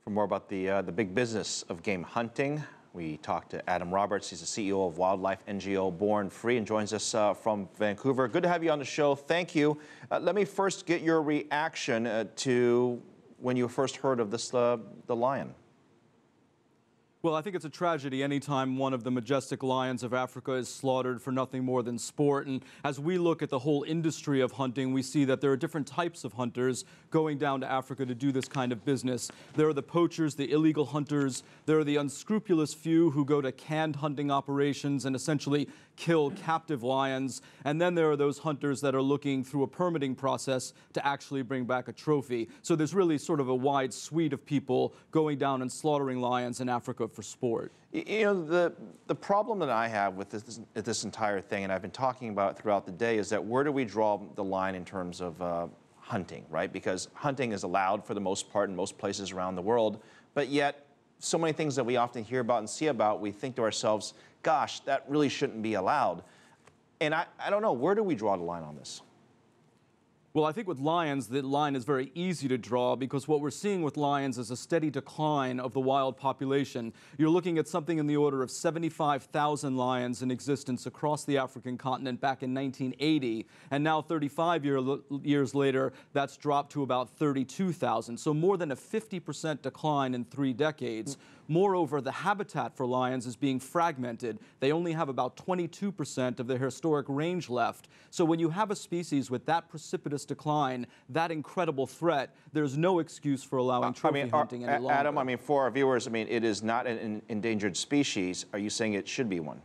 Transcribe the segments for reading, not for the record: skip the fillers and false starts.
For more about the big business of game hunting, we talked to Adam Roberts. He's the CEO of wildlife NGO Born Free and joins us from Vancouver. Good to have you on the show. Thank you. Let me first get your reaction to when you first heard of this, the lion. Well, I think it's a tragedy anytime one of the majestic lions of Africa is slaughtered for nothing more than sport. And as we look at the whole industry of hunting, we see that there are different types of hunters going down to Africa to do this kind of business. There are the poachers, the illegal hunters. There are the unscrupulous few who go to canned hunting operations and essentially kill captive lions. And then there are those hunters that are looking through a permitting process to actually bring back a trophy. So there's really sort of a wide suite of people going down and slaughtering lions in Africa for sport. You know, the problem that I have with this entire thing, and I've been talking about it throughout the day, is that where do we draw the line in terms of hunting, right? Because hunting is allowed for the most part in most places around the world, but yet so many things that we often hear about and see about, we think to ourselves, gosh, that really shouldn't be allowed. And I don't know, where do we draw the line on this? Well, I think with lions, the line is very easy to draw because what we're seeing with lions is a steady decline of the wild population. You're looking at something in the order of 75,000 lions in existence across the African continent back in 1980. And now 35 years later, that's dropped to about 32,000. So more than a 50% decline in 3 decades. Moreover, the habitat for lions is being fragmented. They only have about 22% of their historic range left. So when you have a species with that precipitous decline, that incredible threat, there's no excuse for allowing trophy hunting any longer. Adam, for our viewers, it is not an endangered species. Are you saying it should be one?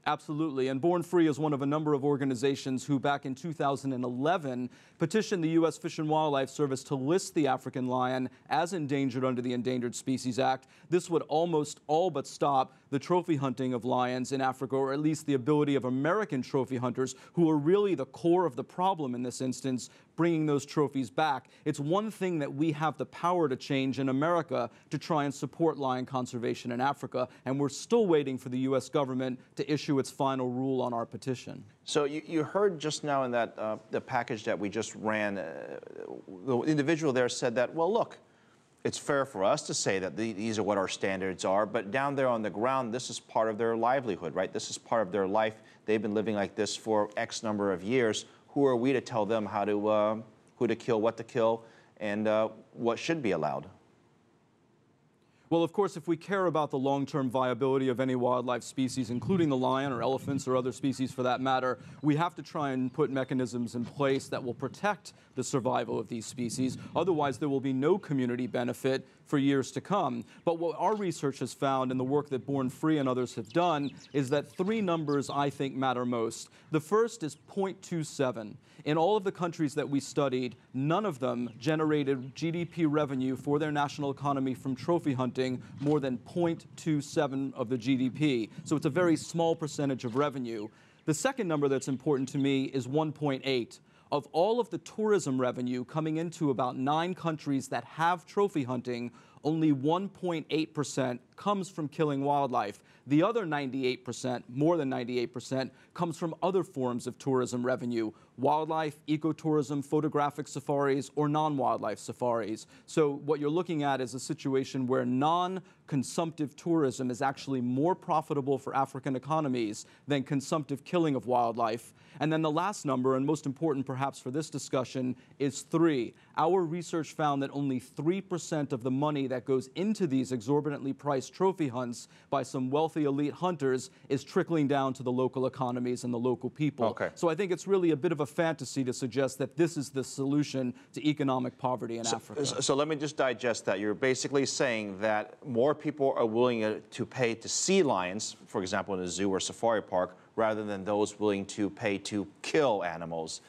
Absolutely. And Born Free is one of a number of organizations who back in 2011 petitioned the U.S. Fish and Wildlife Service to list the African lion as endangered under the Endangered Species Act. This would almost all but stop the trophy hunting of lions in Africa, or at least the ability of American trophy hunters, who are really the core of the problem in this instance, bringing those trophies back. It's one thing that we have the power to change in America to try and support lion conservation in Africa, and we're still waiting for the U.S. government to issue its final rule on our petition. So you heard just now in that the package that we just ran, the individual there said that, well, look, it's fair for us to say that these are what our standards are, but down there on the ground, this is part of their livelihood, right? This is part of their life. They've been living like this for X number of years. Who are we to tell them how to, who to kill, what to kill, and what should be allowed? Well, of course, if we care about the long-term viability of any wildlife species, including the lion or elephants or other species for that matter, we have to try and put mechanisms in place that will protect the survival of these species. Otherwise, there will be no community benefit for years to come. But what our research has found and the work that Born Free and others have done is that 3 numbers I think matter most. The first is 0.27. In all of the countries that we studied, none of them generated GDP revenue for their national economy from trophy hunting more than 0.27 of the GDP. So it's a very small percentage of revenue. The second number that's important to me is 1.8. Of all of the tourism revenue coming into about 9 countries that have trophy hunting, only 1.8% comes from killing wildlife. The other 98%, more than 98%, comes from other forms of tourism revenue: wildlife, ecotourism, photographic safaris, or non-wildlife safaris. So what you're looking at is a situation where non-consumptive tourism is actually more profitable for African economies than consumptive killing of wildlife. And then the last number, and most important perhaps for this discussion, is 3. Our research found that only 3% of the money that goes into these exorbitantly priced trophy hunts by some wealthy elite hunters is trickling down to the local economies and the local people. Okay. So I think it's really a bit of a fantasy to suggest that this is the solution to economic poverty in Africa. So let me just digest that. You're basically saying that more people are willing to pay to see lions, for example, in a zoo or safari park, rather than those willing to pay to kill animals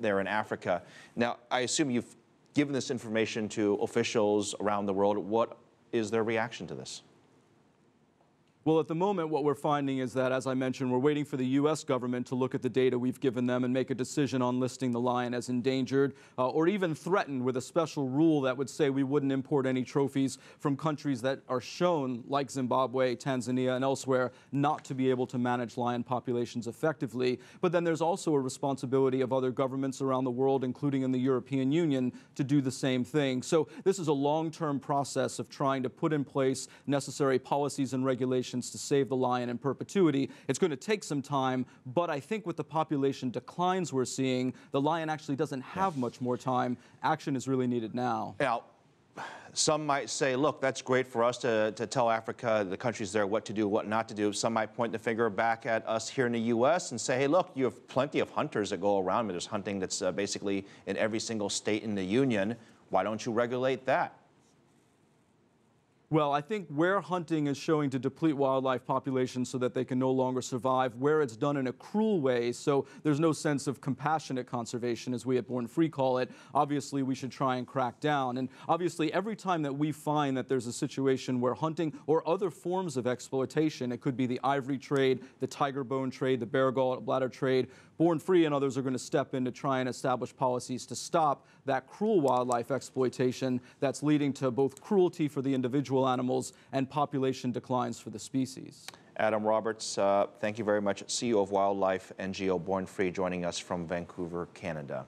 there in Africa. Now, I assume you've given this information to officials around the world. What is their reaction to this? Well, at the moment, what we're finding is that, as I mentioned, we're waiting for the U.S. government to look at the data we've given them and make a decision on listing the lion as endangered or even threatened with a special rule that would say we wouldn't import any trophies from countries that are shown, like Zimbabwe, Tanzania, and elsewhere, not to be able to manage lion populations effectively. But then there's also a responsibility of other governments around the world, including in the European Union, to do the same thing. So this is a long-term process of trying to put in place necessary policies and regulations to save the lion in perpetuity. It's going to take some time, but I think with the population declines we're seeing, the lion actually doesn't have much more time. Action is really needed now. Now, some might say, look, that's great for us to tell Africa, the countries there, what to do, what not to do. Some might point the finger back at us here in the U.S. and say, hey, look, you have plenty of hunters that go around. There's hunting that's basically in every single state in the union. Why don't you regulate that? Well, I think where hunting is showing to deplete wildlife populations so that they can no longer survive, where it's done in a cruel way, so there's no sense of compassionate conservation, as we at Born Free call it, obviously we should try and crack down. And obviously every time that we find that there's a situation where hunting or other forms of exploitation, it could be the ivory trade, the tiger bone trade, the bear gallbladder trade, Born Free and others are going to step in to try and establish policies to stop that cruel wildlife exploitation that's leading to both cruelty for the individual animals and population declines for the species. Adam Roberts, thank you very much. CEO of Wildlife NGO Born Free, joining us from Vancouver, Canada.